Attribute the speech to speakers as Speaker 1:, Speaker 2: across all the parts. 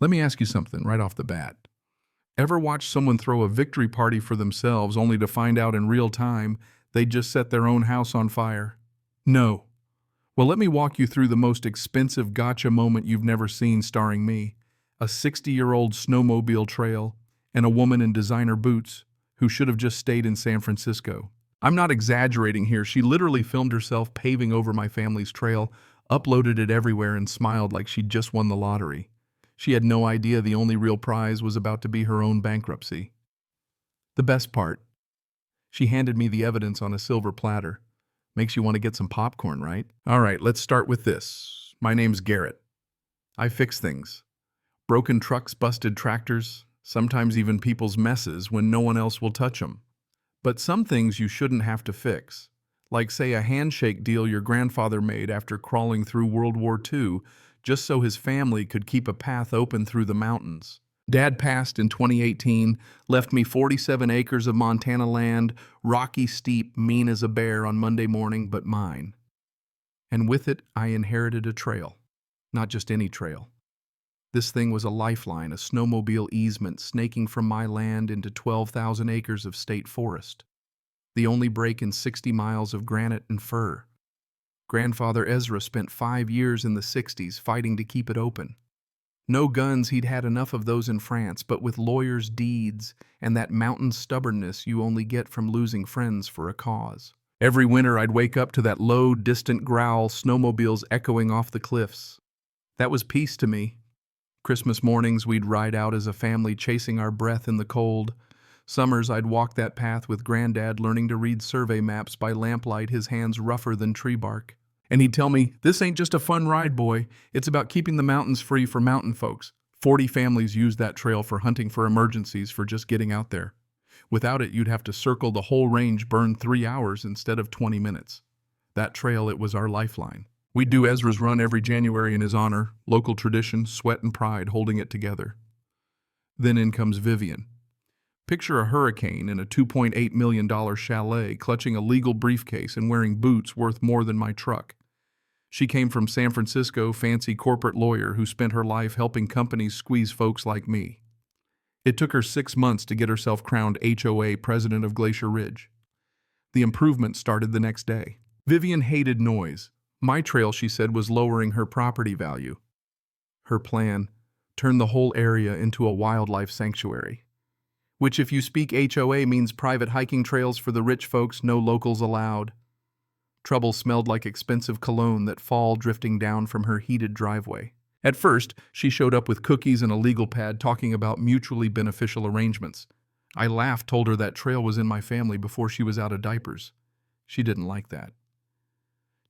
Speaker 1: Let me ask you something right off the bat. Ever watch someone throw a victory party for themselves only to find out in real time they just set their own house on fire? No. Well, let me walk you through the most expensive gotcha moment you've never seen starring me. A 60-year-old snowmobile trail and a woman in designer boots who should have just stayed in San Francisco. I'm not exaggerating here. She literally filmed herself paving over my family's trail, uploaded it everywhere, and smiled like she'd just won the lottery. She had no idea the only real prize was about to be her own bankruptcy. The best part, she handed me the evidence on a silver platter. Makes you want to get some popcorn, right? All right, let's start with this. My name's Garrett. I fix things. Broken trucks, busted tractors, sometimes even people's messes when no one else will touch them. But some things you shouldn't have to fix. Like, say, a handshake deal your grandfather made after crawling through World War II just so his family could keep a path open through the mountains. Dad passed in 2018, left me 47 acres of Montana land, rocky, steep, mean as a bear on Monday morning, but mine. And with it, I inherited a trail. Not just any trail. This thing was a lifeline, a snowmobile easement snaking from my land into 12,000 acres of state forest. The only break in 60 miles of granite and fir. Grandfather Ezra spent 5 years in the 60s fighting to keep it open. No guns, he'd had enough of those in France, but with lawyers' deeds and that mountain stubbornness you only get from losing friends for a cause. Every winter I'd wake up to that low, distant growl, snowmobiles echoing off the cliffs. That was peace to me. Christmas mornings we'd ride out as a family chasing our breath in the cold. Summers I'd walk that path with Granddad learning to read survey maps by lamplight, his hands rougher than tree bark. And he'd tell me, "This ain't just a fun ride, boy. It's about keeping the mountains free for mountain folks." 40 families used that trail for hunting for emergencies, for just getting out there. Without it, you'd have to circle the whole range, burn 3 hours instead of 20 minutes. That trail, it was our lifeline. We'd do Ezra's Run every January in his honor, local tradition, sweat and pride holding it together. Then in comes Vivian. Picture a hurricane in a $2.8 million chalet, clutching a legal briefcase and wearing boots worth more than my truck. She came from San Francisco, fancy corporate lawyer who spent her life helping companies squeeze folks like me. It took her 6 months to get herself crowned HOA president of Glacier Ridge. The improvement started the next day. Vivian hated noise. My trail, she said, was lowering her property value. Her plan, turn the whole area into a wildlife sanctuary. Which, if you speak HOA, means private hiking trails for the rich folks, no locals allowed. Trouble smelled like expensive cologne that fall drifting down from her heated driveway. At first, she showed up with cookies and a legal pad talking about mutually beneficial arrangements. I laughed, told her that trail was in my family before she was out of diapers. She didn't like that.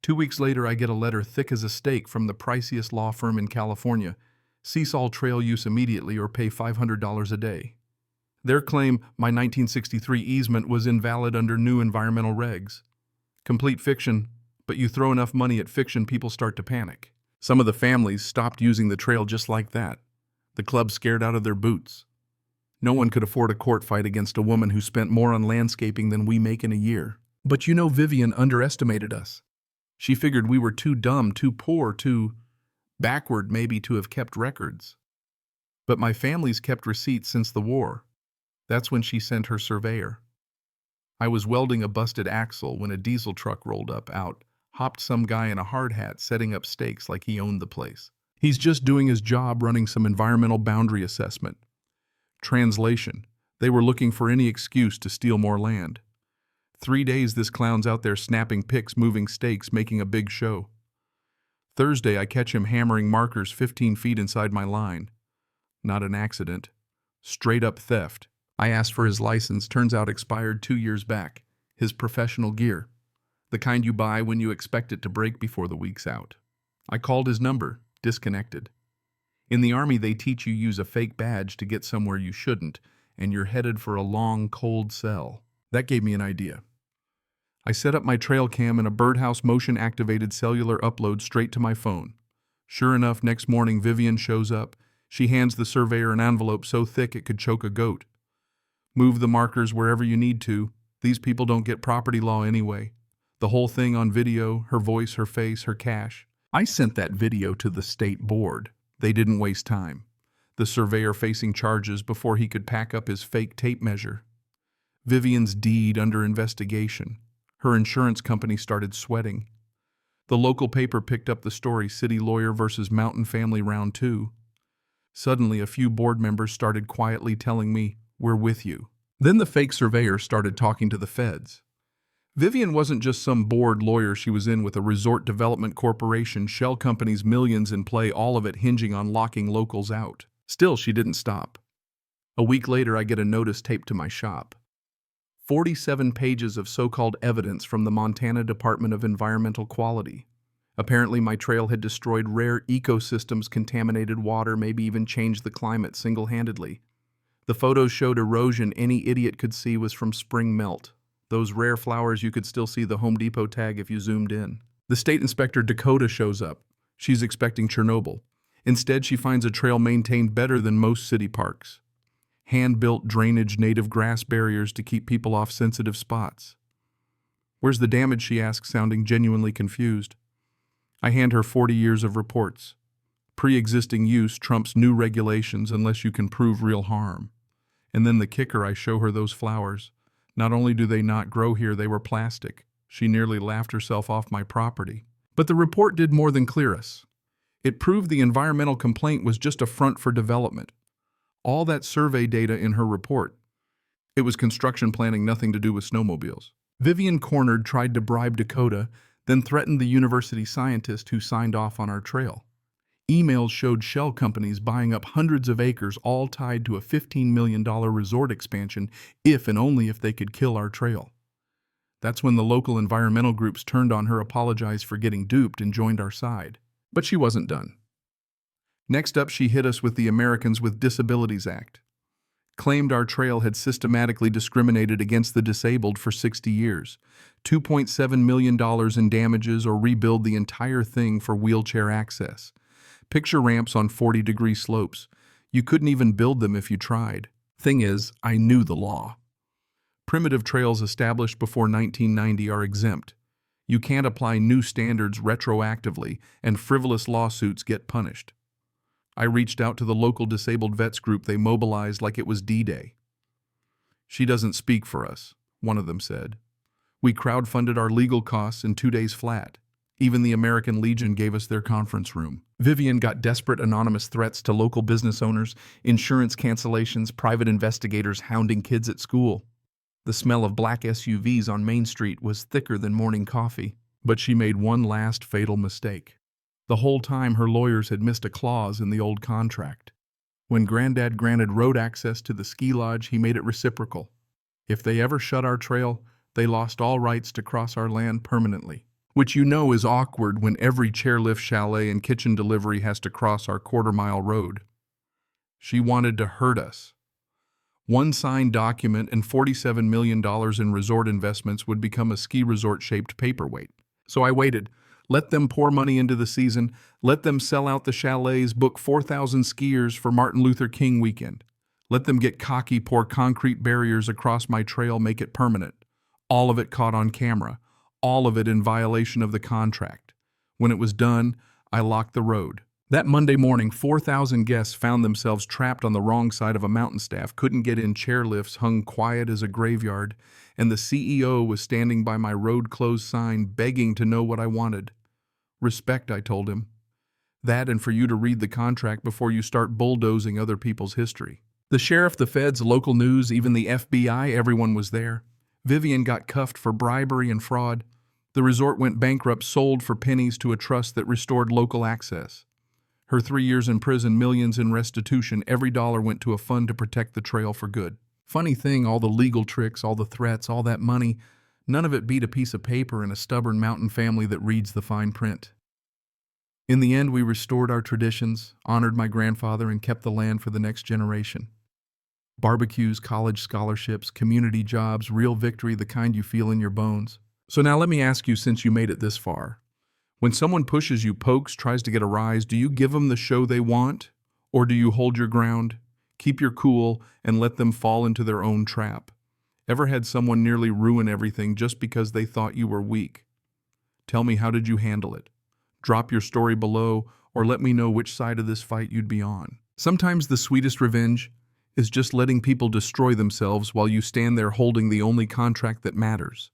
Speaker 1: 2 weeks later, I get a letter thick as a steak from the priciest law firm in California. Cease all trail use immediately or pay $500 a day. Their claim, my 1963 easement was invalid under new environmental regs. Complete fiction, but you throw enough money at fiction, people start to panic. Some of the families stopped using the trail just like that. The club scared out of their boots. No one could afford a court fight against a woman who spent more on landscaping than we make in a year. But you know, Vivian underestimated us. She figured we were too dumb, too poor, too backward maybe to have kept records. But my family's kept receipts since the war. That's when she sent her surveyor. I was welding a busted axle when a diesel truck rolled up. Out hopped some guy in a hard hat setting up stakes like he owned the place. He's just doing his job running some environmental boundary assessment. Translation: they were looking for any excuse to steal more land. 3 days this clown's out there snapping pics, moving stakes, making a big show. Thursday I catch him hammering markers 15 feet inside my line. Not an accident. Straight up theft. I asked for his license, turns out expired 2 years back. His professional gear. The kind you buy when you expect it to break before the week's out. I called his number, disconnected. In the Army they teach you use a fake badge to get somewhere you shouldn't, and you're headed for a long, cold cell. That gave me an idea. I set up my trail cam and a birdhouse motion-activated cellular upload straight to my phone. Sure enough, next morning Vivian shows up. She hands the surveyor an envelope so thick it could choke a goat. Move the markers wherever you need to. These people don't get property law anyway. The whole thing on video, her voice, her face, her cash. I sent that video to the state board. They didn't waste time. the surveyor facing charges before he could pack up his fake tape measure. Vivian's deed under investigation. Her insurance company started sweating. The local paper picked up the story, City Lawyer versus Mountain Family Round 2. Suddenly, a few board members started quietly telling me, "We're with you." Then the fake surveyor started talking to the feds. Vivian wasn't just some bored lawyer, she was in with a resort development corporation, shell companies, millions in play, all of it hinging on locking locals out. Still, she didn't stop. A week later, I get a notice taped to my shop. 47 pages of so-called evidence from the Montana Department of Environmental Quality. Apparently, my trail had destroyed rare ecosystems, contaminated water, maybe even changed the climate single-handedly. The photos showed erosion any idiot could see was from spring melt. Those rare flowers, you could still see the Home Depot tag if you zoomed in. The state inspector, Dakota, shows up. She's expecting Chernobyl. Instead, she finds a trail maintained better than most city parks. Hand-built drainage, native grass barriers to keep people off sensitive spots. "Where's the damage?" she asks, sounding genuinely confused. I hand her 40 years of reports. Pre-existing use trumps new regulations unless you can prove real harm. And then the kicker, I show her those flowers. Not only do they not grow here, they were plastic. She nearly laughed herself off my property. But the report did more than clear us. It proved the environmental complaint was just a front for development. All that survey data in her report. It was construction planning, nothing to do with snowmobiles. Vivian cornered, tried to bribe Dakota, then threatened the university scientist who signed off on our trail. Emails showed shell companies buying up hundreds of acres, all tied to a $15 million resort expansion if and only if they could kill our trail. That's when the local environmental groups turned on her, apologized for getting duped, and joined our side. But she wasn't done. Next up, she hit us with the Americans with Disabilities Act. Claimed our trail had systematically discriminated against the disabled for 60 years. $2.7 million in damages, or rebuild the entire thing for wheelchair access. Picture ramps on 40-degree slopes. You couldn't even build them if you tried. Thing is, I knew the law. Primitive trails established before 1990 are exempt. You can't apply new standards retroactively, and frivolous lawsuits get punished. I reached out to the local disabled vets group. They mobilized like it was D-Day. "She doesn't speak for us," one of them said. "We crowdfunded our legal costs in 2 days flat. Even the American Legion gave us their conference room." Vivian got desperate, anonymous threats to local business owners, insurance cancellations, private investigators hounding kids at school. The smell of black SUVs on Main Street was thicker than morning coffee. But she made one last fatal mistake. The whole time, her lawyers had missed a clause in the old contract. When Granddad granted road access to the ski lodge, he made it reciprocal. If they ever shut our trail, they lost all rights to cross our land permanently. Which you know is awkward when every chairlift, chalet, and kitchen delivery has to cross our quarter-mile road. She wanted to hurt us. One signed document and $47 million in resort investments would become a ski resort-shaped paperweight. So I waited. Let them pour money into the season. Let them sell out the chalets, book 4,000 skiers for Martin Luther King weekend. Let them get cocky, pour concrete barriers across my trail, make it permanent. All of it caught on camera. All of it in violation of the contract. When it was done, I locked the road. That Monday morning, 4,000 guests found themselves trapped on the wrong side of a mountain staff, couldn't get in, chairlifts hung quiet as a graveyard, and the CEO was standing by my road closed sign, begging to know what I wanted. Respect, I told him. That, and for you to read the contract before you start bulldozing other people's history. The sheriff, the feds, local news, even the FBI, everyone was there. Vivian got cuffed for bribery and fraud. The resort went bankrupt, sold for pennies to a trust that restored local access. Her 3 years in prison, millions in restitution, every dollar went to a fund to protect the trail for good. Funny thing, all the legal tricks, all the threats, all that money, none of it beat a piece of paper and a stubborn mountain family that reads the fine print. In the end, we restored our traditions, honored my grandfather, and kept the land for the next generation. Barbecues, college scholarships, community jobs, real victory, the kind you feel in your bones. So now let me ask you, since you made it this far, when someone pushes you, pokes, tries to get a rise, do you give them the show they want? Or do you hold your ground, keep your cool, and let them fall into their own trap? Ever had someone nearly ruin everything just because they thought you were weak? Tell me, how did you handle it? Drop your story below, or let me know which side of this fight you'd be on. Sometimes the sweetest revenge is just letting people destroy themselves while you stand there holding the only contract that matters.